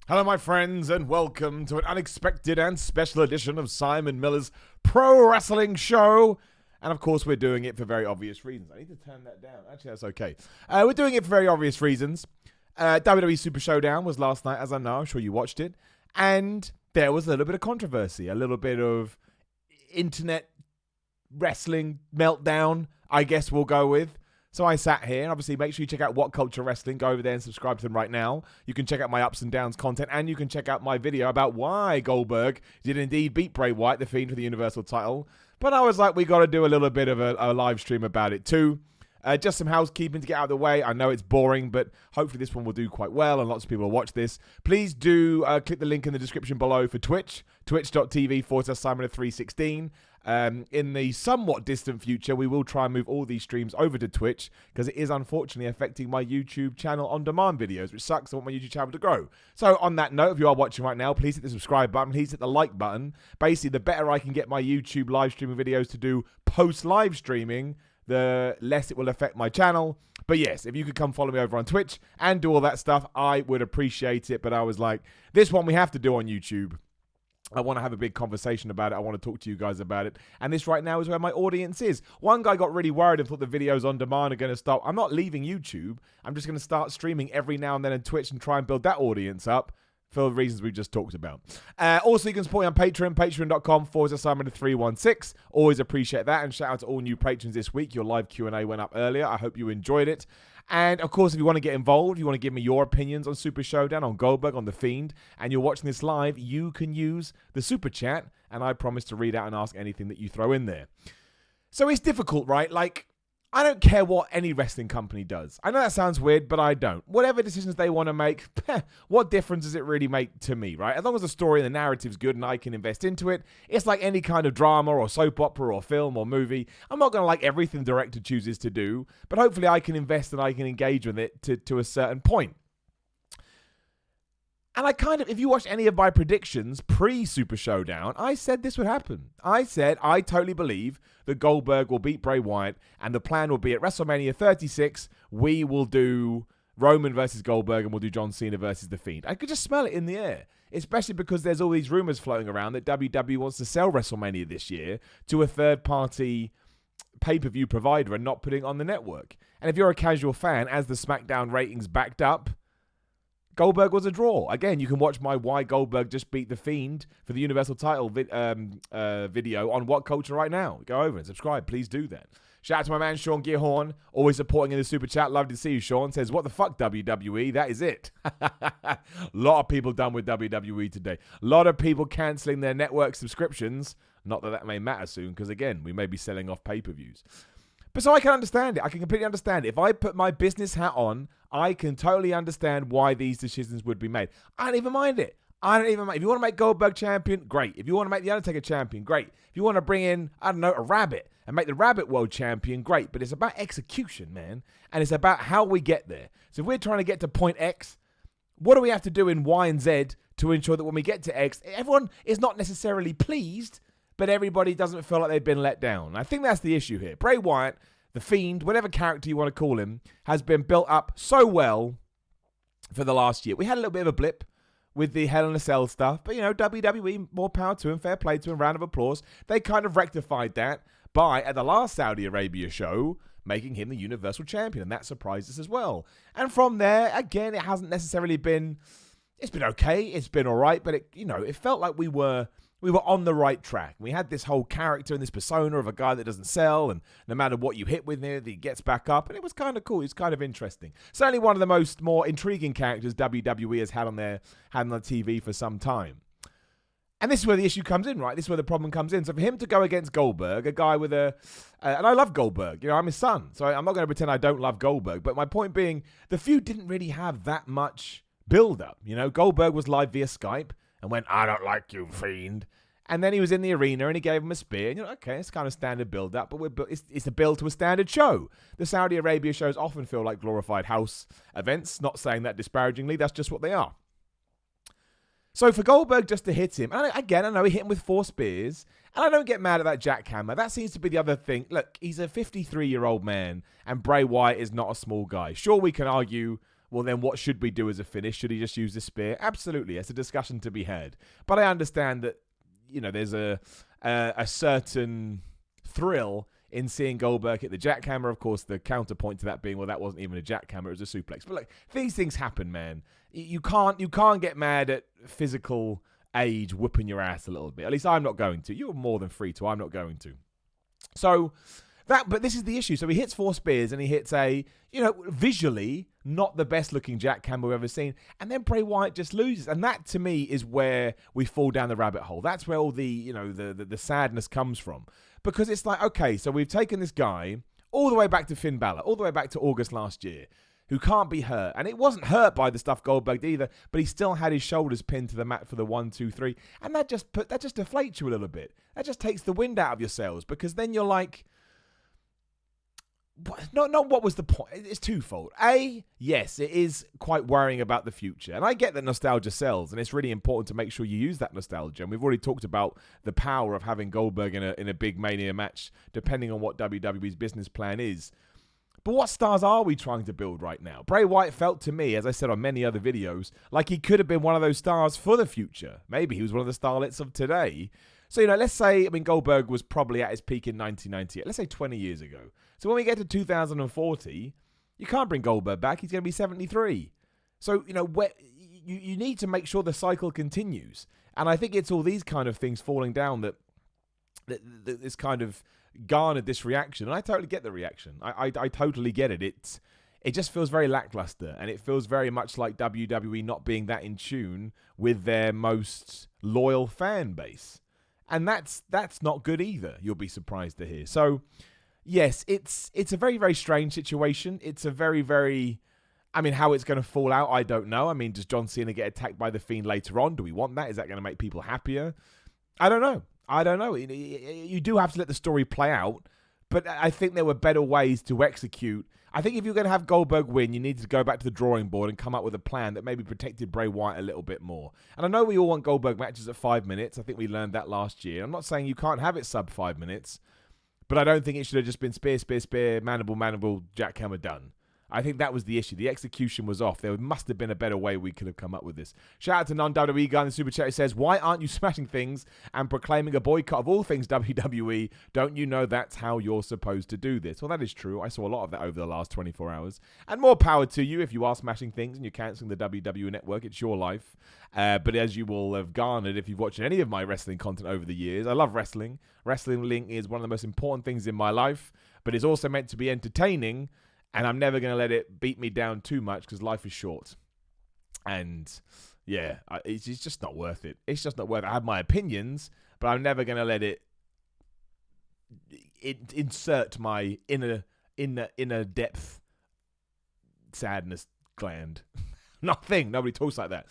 Hello, my friends, and welcome to an unexpected and special edition of Simon Miller's Pro Wrestling Show. And of course, we're doing it for very obvious reasons. I need to turn that down. Actually, that's okay. We're doing it for very obvious reasons. WWE SuperShowDown was last night, as I know. I'm sure you watched it. And there was a little bit of controversy, a little bit of internet wrestling meltdown, I guess we'll go with. So I sat here, and obviously make sure you check out What Culture Wrestling. Go over there and subscribe to them right now. You can check out my ups and downs content, and you can check out my video about why Goldberg did indeed beat Bray Wyatt, the Fiend, for the Universal title. But I was like, we got to do a little bit of a live stream about it too. Just some housekeeping to get out of the way. I know it's boring, but hopefully this one will do quite well, and lots of people will watch this. Please do click the link in the description below for Twitch, twitch.tv/Simon316. In the somewhat distant future, we will try and move all these streams over to Twitch because it is unfortunately affecting my YouTube channel on-demand videos, which sucks. I want my YouTube channel to grow. So on that note, if you are watching right now, please hit the subscribe button. Please hit the like button. Basically, the better I can get my YouTube live streaming videos to do post-live streaming, the less it will affect my channel. But yes, if you could come follow me over on Twitch and do all that stuff, I would appreciate it. But I was like, this one we have to do on YouTube. I want to have a big conversation about it. I want to talk to you guys about it. And this right now is where my audience is. One guy got really worried and thought the videos on demand are going to stop. I'm not leaving YouTube. I'm just going to start streaming every now and then on Twitch and try and build that audience up for the reasons we just talked about. Also, you can support me on Patreon, patreon.com/Simon316. Always appreciate that. And shout out to all new patrons this week. Your live Q&A went up earlier. I hope you enjoyed it. And, of course, if you want to get involved, you want to give me your opinions on Super Showdown, on Goldberg, on The Fiend, and you're watching this live, you can use the Super Chat, and I promise to read out and ask anything that you throw in there. So it's difficult, right? Like, I don't care what any wrestling company does. I know that sounds weird, but I don't. Whatever decisions they want to make, what difference does it really make to me, right? As long as the story and the narrative's good and I can invest into it, it's like any kind of drama or soap opera or film or movie. I'm not going to like everything the director chooses to do, but hopefully I can invest and I can engage with it to a certain point. And if you watched any of my predictions pre-Super Showdown, I said this would happen. I said I totally believe that Goldberg will beat Bray Wyatt, and the plan will be at WrestleMania 36, we will do Roman versus Goldberg, and we'll do John Cena versus The Fiend. I could just smell it in the air, especially because there's all these rumors floating around that WWE wants to sell WrestleMania this year to a third-party pay-per-view provider and not putting it on the network. And if you're a casual fan, as the SmackDown ratings backed up, Goldberg was a draw. Again, you can watch my Why Goldberg Just Beat The Fiend for the Universal title video on What Culture right now. Go over and subscribe. Please do that. Shout out to my man, Sean Gearhorn, always supporting in the Super Chat. Love to see you, Sean. Says, what the fuck, WWE? That is it. A lot of people done with WWE today. A lot of people cancelling their network subscriptions. Not that that may matter soon, because, again, we may be selling off pay-per-views. But so I can understand it. I can completely understand it. If I put my business hat on, I can totally understand why these decisions would be made. I don't even mind it. If you want to make Goldberg champion, great. If you want to make The Undertaker champion, great. If you want to bring in, I don't know, a rabbit and make the rabbit world champion, great. But it's about execution, man. And it's about how we get there. So if we're trying to get to point X, what do we have to do in Y and Z to ensure that when we get to X, everyone is not necessarily pleased, but everybody doesn't feel like they've been let down. I think that's the issue here. Bray Wyatt, The Fiend, whatever character you want to call him, has been built up so well for the last year. We had a little bit of a blip with the Hell in a Cell stuff, but, WWE, more power to him, fair play to him, round of applause. They kind of rectified that by, at the last Saudi Arabia show, making him the Universal Champion, and that surprised us as well. And from there, again, it hasn't necessarily been, it's been okay, it's been all right, but it felt like we were on the right track. We had this whole character and this persona of a guy that doesn't sell, and no matter what you hit with him, he gets back up, and it was kind of cool. It's kind of interesting. Certainly one of the more intriguing characters WWE has had on the TV for some time. And this is where the issue comes in, right? This is where the problem comes in. So for him to go against Goldberg, a guy with and I love Goldberg. I'm his son, so I'm not going to pretend I don't love Goldberg. But my point being, the feud didn't really have that much build-up. Goldberg was live via Skype and went, I don't like you, Fiend. And then he was in the arena and he gave him a spear. And okay, it's kind of standard build-up, but it's a build to a standard show. The Saudi Arabia shows often feel like glorified house events. Not saying that disparagingly, that's just what they are. So for Goldberg just to hit him, and again, I know he hit him with 4 spears, and I don't get mad at that jackhammer. That seems to be the other thing. Look, he's a 53-year-old man, and Bray Wyatt is not a small guy. Sure, we can argue well, then what should we do as a finish? Should he just use the spear? Absolutely. It's a discussion to be had. But I understand that, there's a certain thrill in seeing Goldberg hit the jackhammer. Of course, the counterpoint to that being, well, that wasn't even a jackhammer, it was a suplex. But look, these things happen, man. You can't get mad at physical age whooping your ass a little bit. At least I'm not going to. You're more than free to. I'm not going to. So but this is the issue. So he hits 4 spears and he hits a, visually not the best looking jackhammer we've ever seen. And then Bray Wyatt just loses. And that to me is where we fall down the rabbit hole. That's where all the, the sadness comes from. Because it's like, okay, so we've taken this guy all the way back to Finn Balor, all the way back to August last year, who can't be hurt. And it wasn't hurt by the stuff Goldberg did either, but he still had his shoulders pinned to the mat for the 1, 2, 3. And that just deflates you a little bit. That just takes the wind out of your sails, because then you're like, what was the point? It's twofold. A, yes, it is quite worrying about the future. And I get that nostalgia sells, and it's really important to make sure you use that nostalgia. And we've already talked about the power of having Goldberg in a big Mania match, depending on what WWE's business plan is. But what stars are we trying to build right now? Bray Wyatt felt to me, as I said on many other videos, like he could have been one of those stars for the future. Maybe he was one of the starlets of today. So, let's say, Goldberg was probably at his peak in 1998. Let's say 20 years ago. So when we get to 2040, you can't bring Goldberg back. He's going to be 73. So, you need to make sure the cycle continues. And I think it's all these kind of things falling down that this kind of garnered this reaction. And I totally get the reaction. I totally get it. It just feels very lackluster. And it feels very much like WWE not being that in tune with their most loyal fan base. And that's not good either, you'll be surprised to hear. So, yes, it's a very, very strange situation. It's a very, very... how it's going to fall out, I don't know. Does John Cena get attacked by The Fiend later on? Do we want that? Is that going to make people happier? I don't know. You do have to let the story play out, but I think there were better ways to execute. I think if you're going to have Goldberg win, you need to go back to the drawing board and come up with a plan that maybe protected Bray Wyatt a little bit more. And I know we all want Goldberg matches at 5 minutes. I think we learned that last year. I'm not saying you can't have it sub 5 minutes, but I don't think it should have just been spear, mandible, jackhammer, done. I think that was the issue. The execution was off. There must have been a better way we could have come up with this. Shout out to non-WWE guy in the Super Chat who says, why aren't you smashing things and proclaiming a boycott of all things WWE? Don't you know that's how you're supposed to do this? Well, that is true. I saw a lot of that over the last 24 hours. And more power to you if you are smashing things and you're cancelling the WWE network. It's your life. But as you will have garnered if you've watched any of my wrestling content over the years, I love wrestling. Wrestling is one of the most important things in my life, but it's also meant to be entertaining. And I'm never going to let it beat me down too much because life is short. And yeah, it's just not worth it. It's just not worth it. I have my opinions, but I'm never going to let it insert my inner depth sadness gland. Nothing. Nobody talks like that.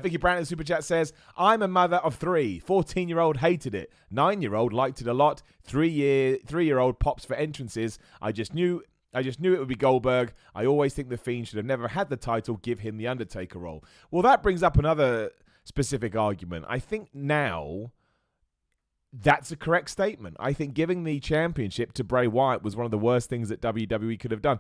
Vicky Brown in the Super Chat says, I'm a mother of 3. 14-year-old hated it. 9-year-old liked it a lot. 3-year-old pops for entrances. I just knew it would be Goldberg. I always think The Fiend should have never had the title. Give him the Undertaker role. Well, that brings up another specific argument. I think now that's a correct statement. I think giving the championship to Bray Wyatt was one of the worst things that WWE could have done.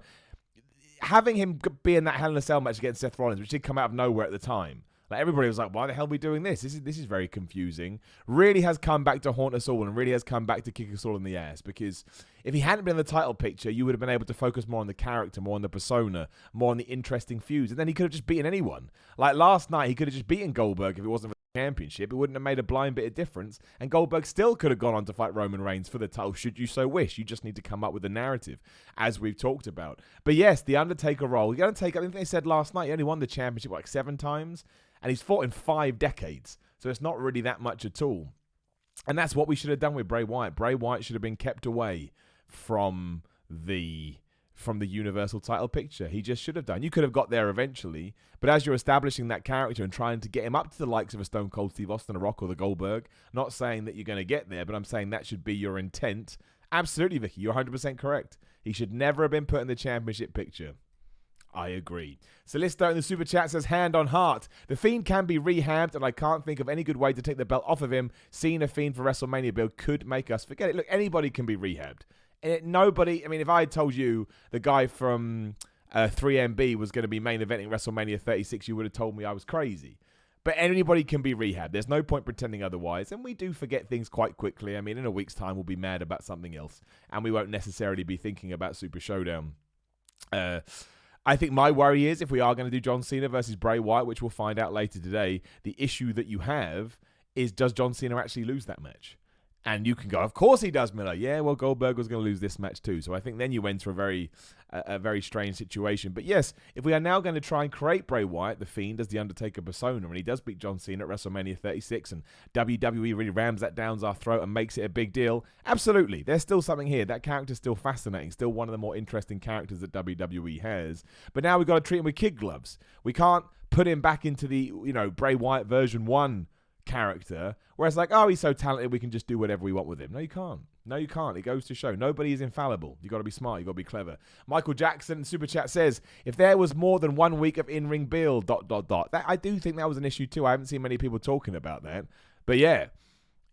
Having him be in that Hell in a Cell match against Seth Rollins, which did come out of nowhere at the time. Like everybody was like, why the hell are we doing this? This is very confusing. Really has come back to haunt us all and really has come back to kick us all in the ass. Because if he hadn't been in the title picture, you would have been able to focus more on the character, more on the persona, more on the interesting feuds. And then he could have just beaten anyone. Like last night, he could have just beaten Goldberg if it wasn't for the championship. It wouldn't have made a blind bit of difference. And Goldberg still could have gone on to fight Roman Reigns for the title, should you so wish. You just need to come up with a narrative, as we've talked about. But yes, the Undertaker role. The Undertaker, I think they said last night, he only won the championship like 7 times. And he's fought in 5 decades. So it's not really that much at all. And that's what we should have done with Bray Wyatt. Bray Wyatt should have been kept away from the Universal title picture. He just should have done. You could have got there eventually. But as you're establishing that character and trying to get him up to the likes of a Stone Cold Steve Austin, a Rock, or the Goldberg, not saying that you're going to get there, but I'm saying that should be your intent. Absolutely, Vicky. You're 100% correct. He should never have been put in the championship picture. I agree. Solisto in the Super Chat says, hand on heart. The Fiend can be rehabbed, and I can't think of any good way to take the belt off of him. Seeing a Fiend for WrestleMania build could make us forget it. Look, anybody can be rehabbed. Nobody, if I had told you the guy from 3MB was going to be main eventing WrestleMania 36, you would have told me I was crazy. But anybody can be Rehab. There's no point pretending otherwise. And we do forget things quite quickly. I mean, in a week's time, we'll be mad about something else. And we won't necessarily be thinking about Super Showdown. I think my worry is if we are going to do John Cena versus Bray Wyatt, which we'll find out later today, the issue that you have is, does John Cena actually lose that match? And you can go, of course he does, Miller. Yeah, well, Goldberg was going to lose this match too. So I think then you enter a very strange situation. But yes, if we are now going to try and create Bray Wyatt, The Fiend, as the Undertaker persona, and he does beat John Cena at WrestleMania 36, and WWE really rams that down our throat and makes it a big deal, absolutely. There's still something here. That character's still fascinating, still one of the more interesting characters that WWE has. But now we've got to treat him with kid gloves. We can't put him back into the, Bray Wyatt version 1 character, where it's like, oh, he's so talented, we can just do whatever we want with him. No, you can't. It goes to show nobody is infallible. You got to be smart. You got to be clever. Michael Jackson Super Chat says, if there was more than 1 week of in-ring build, ... That, I do think that was an issue too. I haven't seen many people talking about that, but yeah,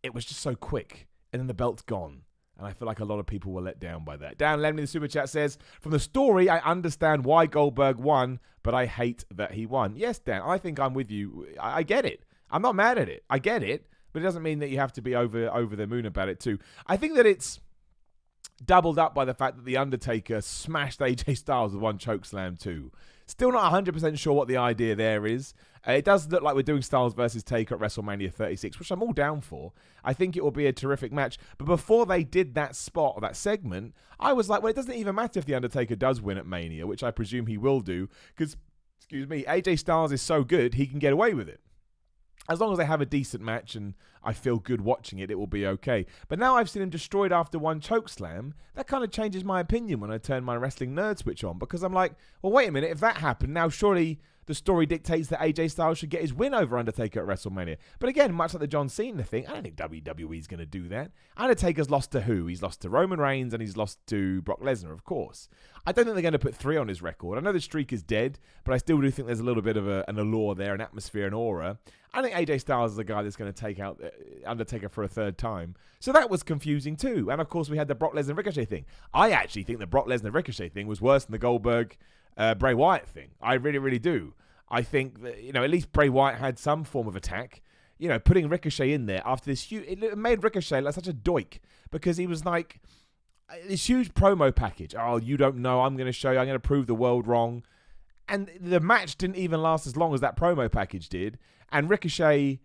it was just so quick, and then the belt's gone. And I feel like a lot of people were let down by that. Dan Lemley, the Super Chat, says, from the story, I understand why Goldberg won, but I hate that he won. Yes, Dan, I think I'm with you. I get it. I'm not mad at it. I get it, but it doesn't mean that you have to be over the moon about it too. I think that it's doubled up by the fact that The Undertaker smashed AJ Styles with 1 chokeslam too. Still not 100% sure what the idea there is. It does look like we're doing Styles versus Taker at WrestleMania 36, which I'm all down for. I think it will be a terrific match. But before they did that spot or that segment, I was like, well, it doesn't even matter if The Undertaker does win at Mania, which I presume he will do, because, AJ Styles is so good, he can get away with it. As long as they have a decent match and I feel good watching it, it will be okay. But now I've seen him destroyed after 1 chokeslam. That kind of changes my opinion when I turn my wrestling nerd switch on, because I'm like, well, wait a minute. If that happened, now surely the story dictates that AJ Styles should get his win over Undertaker at WrestleMania. But again, much like the John Cena thing, I don't think WWE's going to do that. Undertaker's lost to who? He's lost to Roman Reigns and he's lost to Brock Lesnar, of course. I don't think they're going to put 3 on his record. I know the streak is dead, but I still do think there's a little bit of an allure there, an atmosphere, an aura. I think AJ Styles is the guy that's going to take out Undertaker for a 3rd time. So that was confusing too. And of course, we had the Brock Lesnar Ricochet thing. I actually think the Brock Lesnar Ricochet thing was worse than the Goldberg Bray Wyatt thing. I really, really do. I think that, at least Bray Wyatt had some form of attack. Putting Ricochet in there after this huge, it made Ricochet like such a doik, because he was like this huge promo package. Oh, you don't know. I'm going to show you. I'm going to prove the world wrong. And the match didn't even last as long as that promo package did. And Ricochet,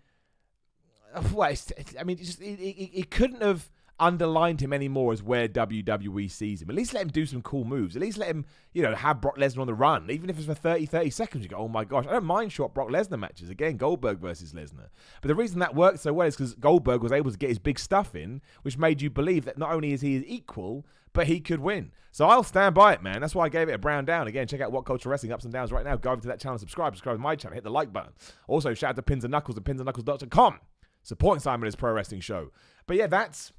well, it couldn't have underlined him anymore as where WWE sees him. At least let him do some cool moves. At least let him, have Brock Lesnar on the run. Even if it's for 30 seconds, you go, oh my gosh. I don't mind short Brock Lesnar matches. Again, Goldberg versus Lesnar. But the reason that worked so well is because Goldberg was able to get his big stuff in, which made you believe that not only is he equal, but he could win. So I'll stand by it, man. That's why I gave it a brown down. Again, check out What Culture Wrestling Ups and Downs right now. Go over to that channel, subscribe to my channel, hit the like button. Also, shout out to Pins and Knuckles at pinsandknuckles.com, supporting Simon His Pro Wrestling Show. But yeah, that's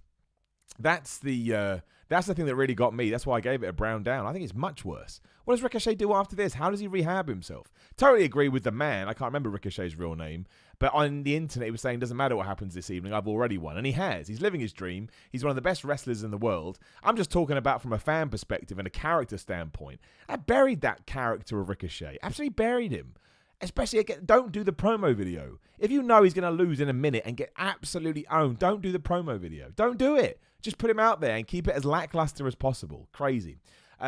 the thing that really got me. That's why I gave it a brown down. I think it's much worse. What does Ricochet do after this? How does he rehab himself? Totally agree with the man. I can't remember Ricochet's real name. But on the internet, he was saying, doesn't matter what happens this evening, I've already won. And he has. He's living his dream. He's one of the best wrestlers in the world. I'm just talking about from a fan perspective and a character standpoint. I buried that character of Ricochet. Absolutely buried him. Especially, again, don't do the promo video. If you know he's going to lose in a minute and get absolutely owned, don't do the promo video. Don't do it. Just put him out there and keep it as lackluster as possible. Crazy.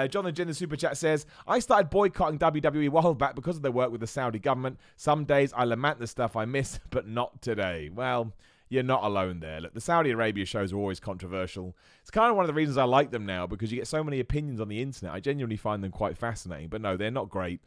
Jonathan Jen, the Super Chat, says, I started boycotting WWE a while back because of their work with the Saudi government. Some days I lament the stuff I miss, but not today. Well, you're not alone there. Look, the Saudi Arabia shows are always controversial. It's kind of one of the reasons I like them now, because you get so many opinions on the internet. I genuinely find them quite fascinating. But no, they're not great.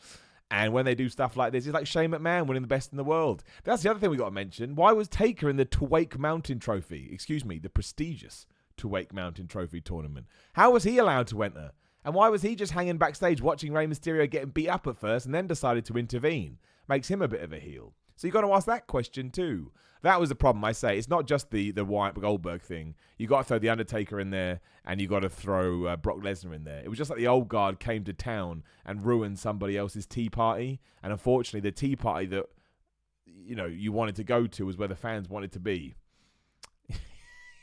And when they do stuff like this, it's like Shane McMahon winning the best in the world. That's the other thing we got to mention. Why was Taker in the Tuwaiq Mountain Trophy? Excuse me, the prestigious Tuwaiq Mountain Trophy tournament. How was he allowed to enter? And why was he just hanging backstage watching Rey Mysterio getting beat up at first and then decided to intervene? Makes him a bit of a heel. So you got to ask that question too. That was the problem, I say. It's not just the Wyatt Goldberg thing. You got to throw The Undertaker in there, and you got to throw Brock Lesnar in there. It was just like the old guard came to town and ruined somebody else's tea party. And unfortunately, the tea party that you wanted to go to was where the fans wanted to be.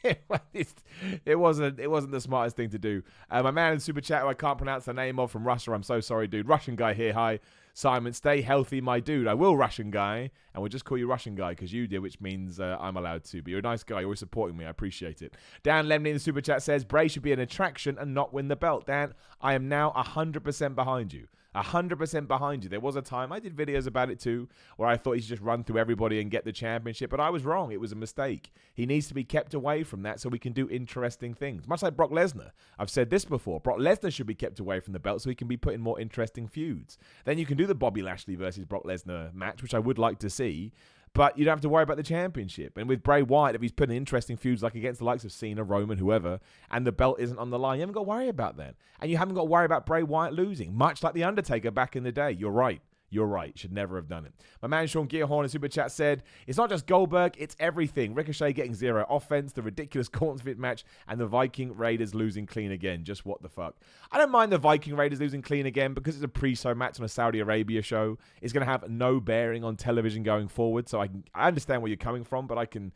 it wasn't the smartest thing to do. My man in Super Chat, who I can't pronounce the name of, from Russia, I'm so sorry, dude. Russian guy here, hi. Simon, stay healthy, my dude. I will, Russian guy. And we'll just call you Russian guy because you did, which means I'm allowed to. But you're a nice guy. You're always supporting me. I appreciate it. Dan Lemney in the Super Chat says, Bray should be an attraction and not win the belt. Dan, I am now 100% behind you. 100% behind you. There was a time, I did videos about it too, where I thought he should just run through everybody and get the championship, but I was wrong. It was a mistake. He needs to be kept away from that so we can do interesting things. Much like Brock Lesnar. I've said this before. Brock Lesnar should be kept away from the belt so he can be put in more interesting feuds. Then you can do the Bobby Lashley versus Brock Lesnar match, which I would like to see, but you don't have to worry about the championship. And with Bray Wyatt, if he's putting interesting feuds like against the likes of Cena, Roman, whoever, and the belt isn't on the line, you haven't got to worry about that. And you haven't got to worry about Bray Wyatt losing, much like The Undertaker back in the day. You're right. You're right. Should never have done it. My man Sean Gearhorn in Super Chat said, it's not just Goldberg, it's everything. Ricochet getting 0 offense, the ridiculous Cornfit match, and the Viking Raiders losing clean again. Just what the fuck. I don't mind the Viking Raiders losing clean again because it's a pre-show match on a Saudi Arabia show. It's going to have no bearing on television going forward. So I understand where you're coming from, but I can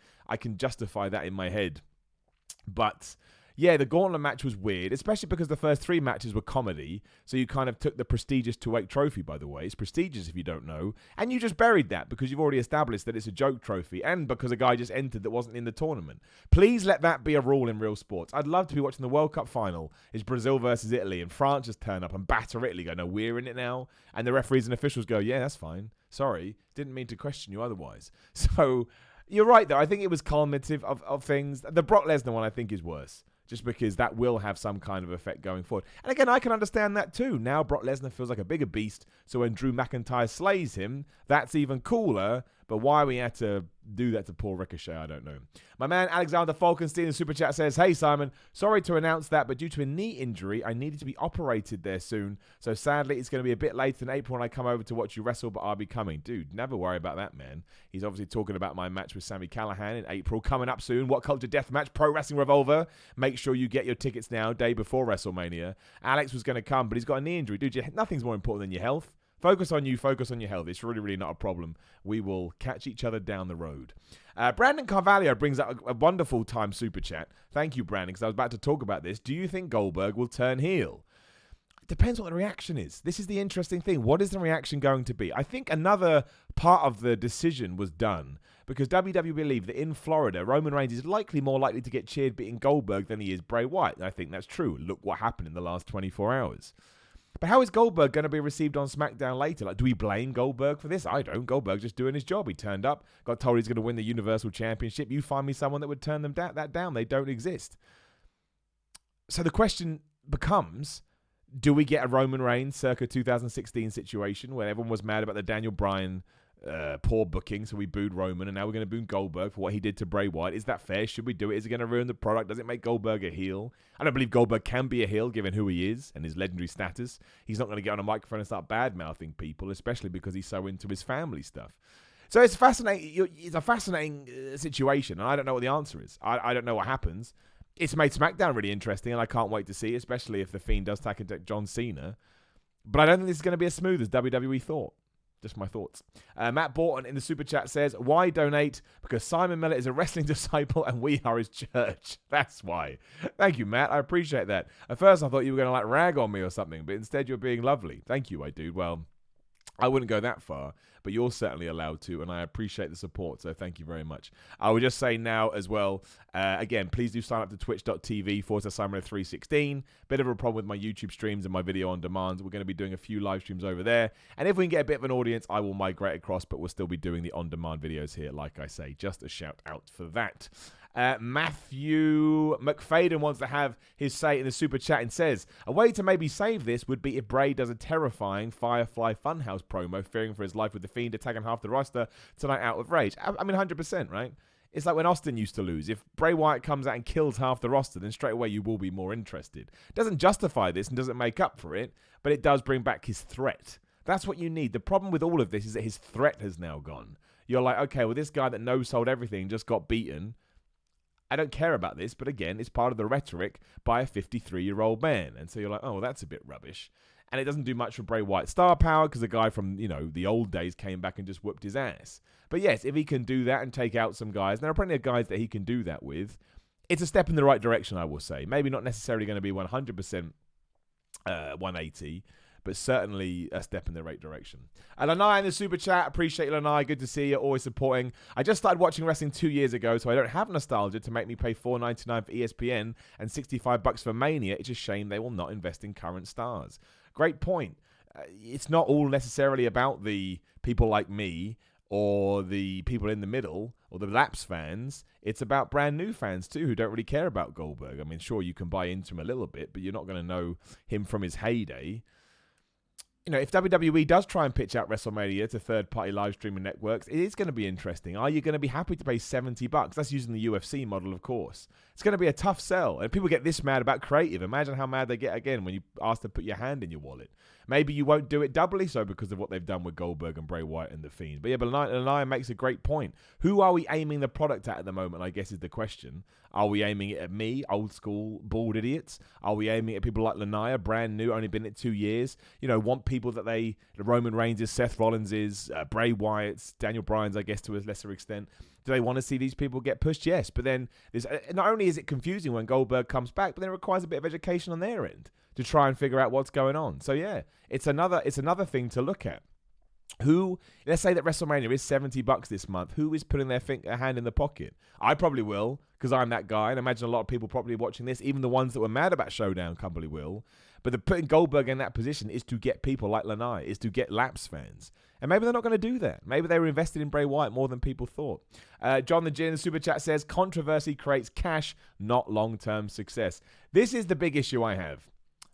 justify that in my head. But yeah, the Gauntlet match was weird, especially because the first 3 matches were comedy. So you kind of took the prestigious 2-weight trophy, by the way. It's prestigious if you don't know. And you just buried that because you've already established that it's a joke trophy and because a guy just entered that wasn't in the tournament. Please let that be a rule in real sports. I'd love to be watching the World Cup final. It's Brazil versus Italy and France just turn up and batter Italy. Go, no, we're in it now. And the referees and officials go, yeah, that's fine. Sorry. Didn't mean to question you otherwise. So you're right, though. I think it was culminative of things. The Brock Lesnar one, I think, is worse. Just because that will have some kind of effect going forward. And again, I can understand that too. Now Brock Lesnar feels like a bigger beast, so when Drew McIntyre slays him, that's even cooler. But why we had to do that to poor Ricochet, I don't know. My man Alexander Falkenstein in Super Chat says, hey Simon, sorry to announce that, but due to a knee injury, I needed to be operated there soon. So sadly, it's going to be a bit later than April when I come over to watch you wrestle, but I'll be coming. Dude, never worry about that, man. He's obviously talking about my match with Sami Callihan in April, coming up soon. What Culture Death Match? Pro Wrestling Revolver. Make sure you get your tickets now, day before WrestleMania. Alex was going to come, but he's got a knee injury. Dude, nothing's more important than your health. Focus on you, focus on your health. It's really, really not a problem. We will catch each other down the road. Brandon Carvalho brings up a wonderful time super chat. Thank you, Brandon, because I was about to talk about this. Do you think Goldberg will turn heel? It depends what the reaction is. This is the interesting thing. What is the reaction going to be? I think another part of the decision was done because WWE believe that in Florida, Roman Reigns is more likely to get cheered beating Goldberg than he is Bray Wyatt. And I think that's true. Look what happened in the last 24 hours. But how is Goldberg going to be received on SmackDown later? Like, do we blame Goldberg for this? I don't. Goldberg's just doing his job. He turned up, got told he's going to win the Universal Championship. You find me someone that would turn them that down. They don't exist. So the question becomes, do we get a Roman Reigns circa 2016 situation where everyone was mad about the Daniel Bryan poor booking, so we booed Roman, and now we're going to boo Goldberg for what he did to Bray Wyatt? Is that fair? Should we do it? Is it going to ruin the product? Does it make Goldberg a heel? I don't believe Goldberg can be a heel given who he is and his legendary status. He's not going to get on a microphone and start bad-mouthing people, especially because he's so into his family stuff. So it's fascinating. It's a fascinating situation, and I don't know what the answer is. I don't know what happens. It's made SmackDown really interesting, and I can't wait to see, especially if The Fiend does tackle John Cena. But I don't think this is going to be as smooth as WWE thought. Just my thoughts. Matt Borton in the super chat says, why donate? Because Simon Miller is a wrestling disciple and we are his church. That's why. Thank you, Matt. I appreciate that. At first, I thought you were going to rag on me or something, but instead you're being lovely. Thank you, my dude. Well, I wouldn't go that far, but you're certainly allowed to, and I appreciate the support, so thank you very much. I would just say now as well, again, please do sign up to twitch.tv/Simon316. Bit of a problem with my YouTube streams and my video on demand. We're going to be doing a few live streams over there, and if we can get a bit of an audience, I will migrate across, but we'll still be doing the on-demand videos here, like I say. Just a shout out for that. Matthew McFadden wants to have his say in the super chat and says, a way to maybe save this would be if Bray does a terrifying Firefly Funhouse promo, fearing for his life with the Fiend, attacking half the roster tonight out of rage. I mean, 100%, right? It's like when Austin used to lose. If Bray Wyatt comes out and kills half the roster, then straight away you will be more interested. It doesn't justify this and doesn't make up for it, but it does bring back his threat. That's what you need. The problem with all of this is that his threat has now gone. You're like, okay, well, this guy that no-sold everything just got beaten. I don't care about this, but again, it's part of the rhetoric by a 53-year-old man. And so you're like, oh, that's a bit rubbish. And it doesn't do much for Bray Wyatt's star power because the guy from, the old days came back and just whooped his ass. But yes, if he can do that and take out some guys, and there are plenty of guys that he can do that with, it's a step in the right direction, I will say. Maybe not necessarily going to be 100% 180, but certainly a step in the right direction. And Lanai in the super chat, appreciate you, Lanai. Good to see you, always supporting. I just started watching wrestling 2 years ago, so I don't have nostalgia to make me pay $4.99 for ESPN and $65 for Mania. It's a shame they will not invest in current stars. Great point. It's not all necessarily about the people like me or the people in the middle or the lapse fans. It's about brand new fans too who don't really care about Goldberg. I mean, sure, you can buy into him a little bit, but you're not going to know him from his heyday. You know, if WWE does try and pitch out WrestleMania to third-party live streaming networks, it is going to be interesting. Are you going to be happy to pay $70? That's using the UFC model, of course. It's going to be a tough sell. And people get this mad about creative. Imagine how mad they get again when you ask to put your hand in your wallet. Maybe you won't do it doubly so because of what they've done with Goldberg and Bray Wyatt and The Fiend. But yeah, but Lanai makes a great point. Who are we aiming the product at the moment, I guess, is the question. Are we aiming it at me, old school, bald idiots? Are we aiming at people like Lanai, brand new, only been in it 2 years? You know, want people that the Roman Reigns, Seth Rollins, Bray Wyatt's, Daniel Bryan's, I guess, to a lesser extent. Do they want to see these people get pushed? Yes. But then not only is it confusing when Goldberg comes back, but then it requires a bit of education on their end to try and figure out what's going on. So yeah, it's another thing to look at. Let's say that WrestleMania is $70 this month. Who is putting their hand in the pocket? I probably will, because I'm that guy. And I imagine a lot of people probably watching this, even the ones that were mad about Showdown probably will. But putting Goldberg in that position is to get people like Lanai, is to get lapsed fans. And maybe they're not going to do that. Maybe they were invested in Bray Wyatt more than people thought. John the Gin in the super chat says, controversy creates cash, not long-term success. This is the big issue I have.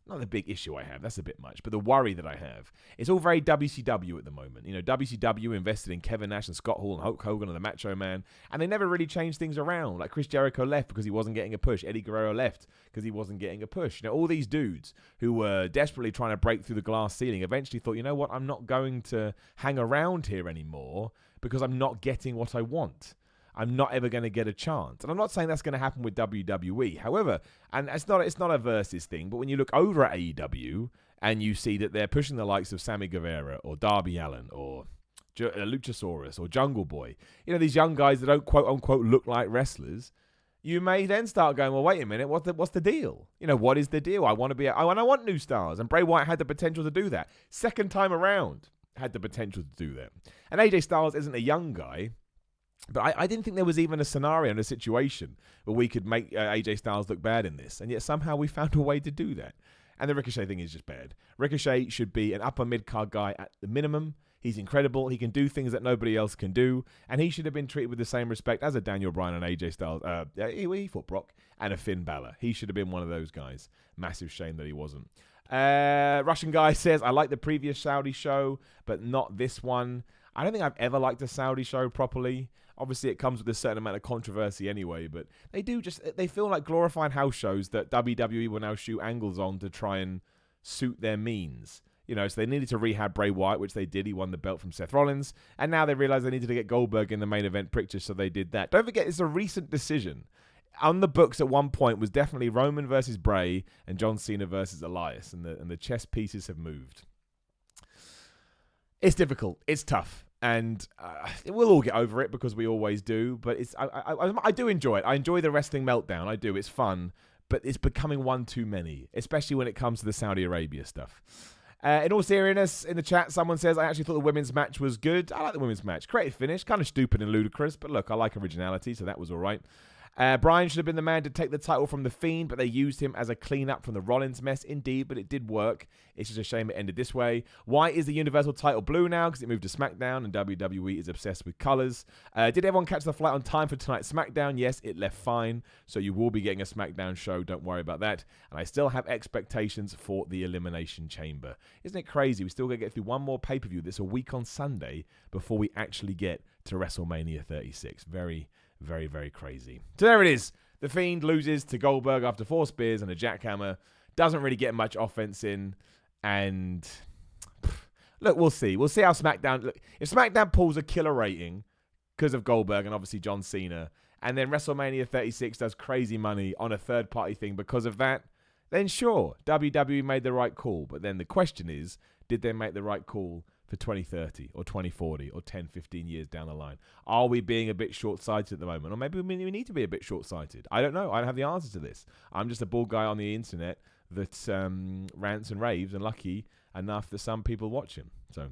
Not the big issue I have, that's a bit much, but the worry that I have. It's all very WCW at the moment. You know, WCW invested in Kevin Nash and Scott Hall and Hulk Hogan and the Macho Man, and they never really changed things around. Like Chris Jericho left because he wasn't getting a push. Eddie Guerrero left because he wasn't getting a push. You know, all these dudes who were desperately trying to break through the glass ceiling eventually thought, you know what, I'm not going to hang around here anymore because I'm not getting what I want. I'm not ever going to get a chance. And I'm not saying that's going to happen with WWE. However, and it's not a versus thing, but when you look over at AEW and you see that they're pushing the likes of Sammy Guevara or Darby Allin or Luchasaurus or Jungle Boy, you know, these young guys that don't quote unquote look like wrestlers, you may then start going, well, wait a minute, what's the deal? You know, what is the deal? I want new stars. And Bray Wyatt had the potential to do that. Second time around, had the potential to do that. And AJ Styles isn't a young guy. But I didn't think there was even a scenario and a situation where we could make AJ Styles look bad in this. And yet somehow we found a way to do that. And the Ricochet thing is just bad. Ricochet should be an upper mid-card guy at the minimum. He's incredible. He can do things that nobody else can do. And he should have been treated with the same respect as a Daniel Bryan and AJ Styles. He fought Brock and a Finn Balor. He should have been one of those guys. Massive shame that he wasn't. Russian guy says, I like the previous Saudi show, but not this one. I don't think I've ever liked a Saudi show properly. Obviously, it comes with a certain amount of controversy anyway, but they feel like glorified house shows that WWE will now shoot angles on to try and suit their means. You know, so they needed to rehab Bray Wyatt, which they did. He won the belt from Seth Rollins. And now they realize they needed to get Goldberg in the main event picture, so they did that. Don't forget, it's a recent decision. On the books at one point was definitely Roman versus Bray and John Cena versus Elias, and the chess pieces have moved. It's difficult. It's tough. And we'll all get over it because we always do. But I do enjoy it. I enjoy the wrestling meltdown. I do. It's fun. But it's becoming one too many, especially when it comes to the Saudi Arabia stuff. In all seriousness, in the chat, someone says, I actually thought the women's match was good. I like the women's match. Creative finish. Kind of stupid and ludicrous. But look, I like originality, so that was all right. Bryan should have been the man to take the title from The Fiend, but they used him as a clean-up from the Rollins mess. Indeed, but it did work. It's just a shame it ended this way. Why is the Universal title blue now? Because it moved to SmackDown, and WWE is obsessed with colors. Did everyone catch the flight on time for tonight's SmackDown? Yes, it left fine, so you will be getting a SmackDown show. Don't worry about that. And I still have expectations for the Elimination Chamber. Isn't it crazy? We still got to get through one more pay-per-view that's a week on Sunday before we actually get to WrestleMania 36. Very, very, very crazy. So there it is. The Fiend loses to Goldberg after 4 spears and a jackhammer. Doesn't really get much offense in. And look, we'll see. We'll see how SmackDown... Look, if SmackDown pulls a killer rating because of Goldberg and obviously John Cena, and then WrestleMania 36 does crazy money on a third-party thing because of that, then sure, WWE made the right call. But then the question is, did they make the right call for 2030 or 2040 or 10, 15 years down the line? Are we being a bit short-sighted at the moment? Or maybe we need to be a bit short-sighted. I don't know. I don't have the answer to this. I'm just a bald guy on the internet that rants and raves, and lucky enough that some people watch him. So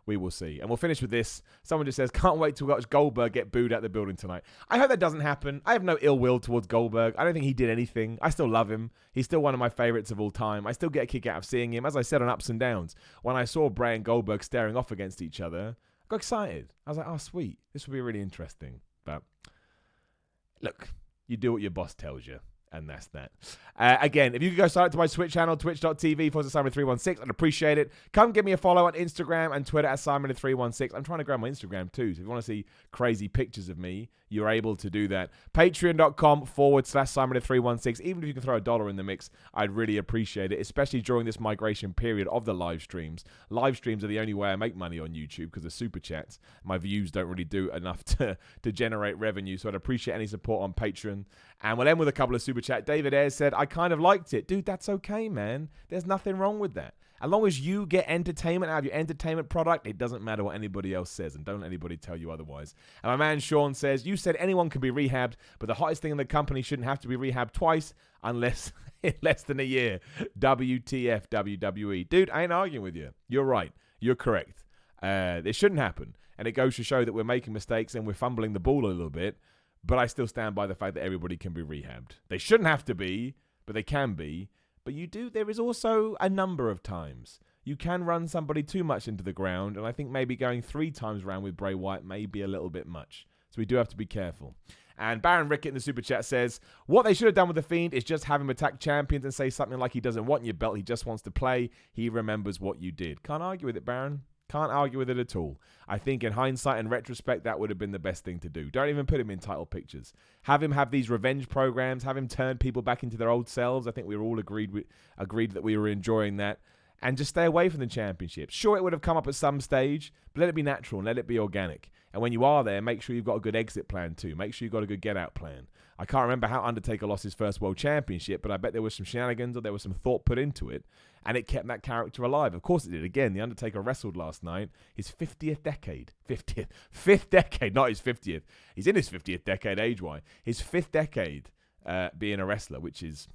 we will see. And we'll finish with this. Someone just says, can't wait to watch Goldberg get booed out the building tonight. I hope that doesn't happen. I have no ill will towards Goldberg. I don't think he did anything. I still love him. He's still one of my favorites of all time. I still get a kick out of seeing him. As I said on Ups and Downs, when I saw Bray and Goldberg staring off against each other, I got excited. I was like, oh, sweet. This will be really interesting. But look, you do what your boss tells you. And that's that. Again, if you could go sign up to my Twitch channel, twitch.tv/Simon316, I'd appreciate it. Come give me a follow on Instagram and Twitter at Simon316. I'm trying to grow my Instagram too, so if you want to see crazy pictures of me, you're able to do that. Patreon.com/Simon316. Even if you can throw $1 in the mix, I'd really appreciate it, especially during this migration period of the live streams. Live streams are the only way I make money on YouTube because of super chats. My views don't really do enough to generate revenue, so I'd appreciate any support on Patreon. And we'll end with a couple of super chat. David Ayres said, I kind of liked it. Dude, that's okay, man. There's nothing wrong with that. As long as you get entertainment out of your entertainment product, it doesn't matter what anybody else says, and don't let anybody tell you otherwise. And my man Sean says, you said anyone can be rehabbed, but the hottest thing in the company shouldn't have to be rehabbed twice unless in less than a year. WTF WWE. Dude, I ain't arguing with you. You're right. You're correct. It shouldn't happen. And it goes to show that we're making mistakes and we're fumbling the ball a little bit. But I still stand by the fact that everybody can be rehabbed. They shouldn't have to be, but they can be. But there is also a number of times you can run somebody too much into the ground, and I think maybe going 3 times round with Bray Wyatt may be a little bit much. So we do have to be careful. And Baron Rickett in the super chat says, what they should have done with The Fiend is just have him attack champions and say something like he doesn't want your belt, he just wants to play, he remembers what you did. Can't argue with it, Baron. Can't argue with it at all. I think in hindsight and retrospect, that would have been the best thing to do. Don't even put him in title pictures. Have him have these revenge programs. Have him turn people back into their old selves. I think we were all agreed that we were enjoying that. And just stay away from the championship. Sure, it would have come up at some stage, but let it be natural and let it be organic. And when you are there, make sure you've got a good exit plan too. Make sure you've got a good get-out plan. I can't remember how Undertaker lost his first world championship, but I bet there was some shenanigans or there was some thought put into it, and it kept that character alive. Of course it did. Again, The Undertaker wrestled last night. His 50th decade. 5th decade, not his 50th. He's in his 50th decade age-wise. His 5th decade being a wrestler, which is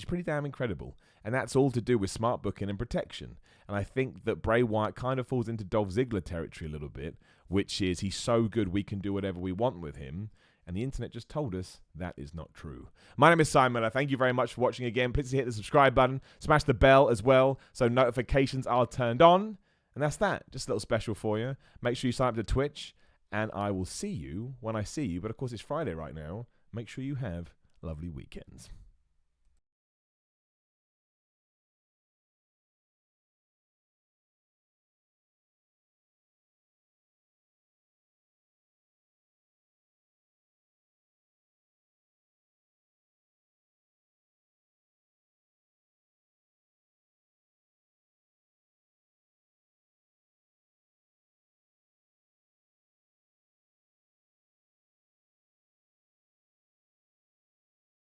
pretty damn incredible. And that's all to do with smart booking and protection. And I think that Bray Wyatt kind of falls into Dolph Ziggler territory a little bit, which is he's so good we can do whatever we want with him. And the internet just told us that is not true. My name is Simon. Thank you very much for watching again. Please hit the subscribe button. Smash the bell as well so notifications are turned on. And that's that. Just a little special for you. Make sure you sign up to Twitch. And I will see you when I see you. But of course, it's Friday right now. Make sure you have lovely weekends.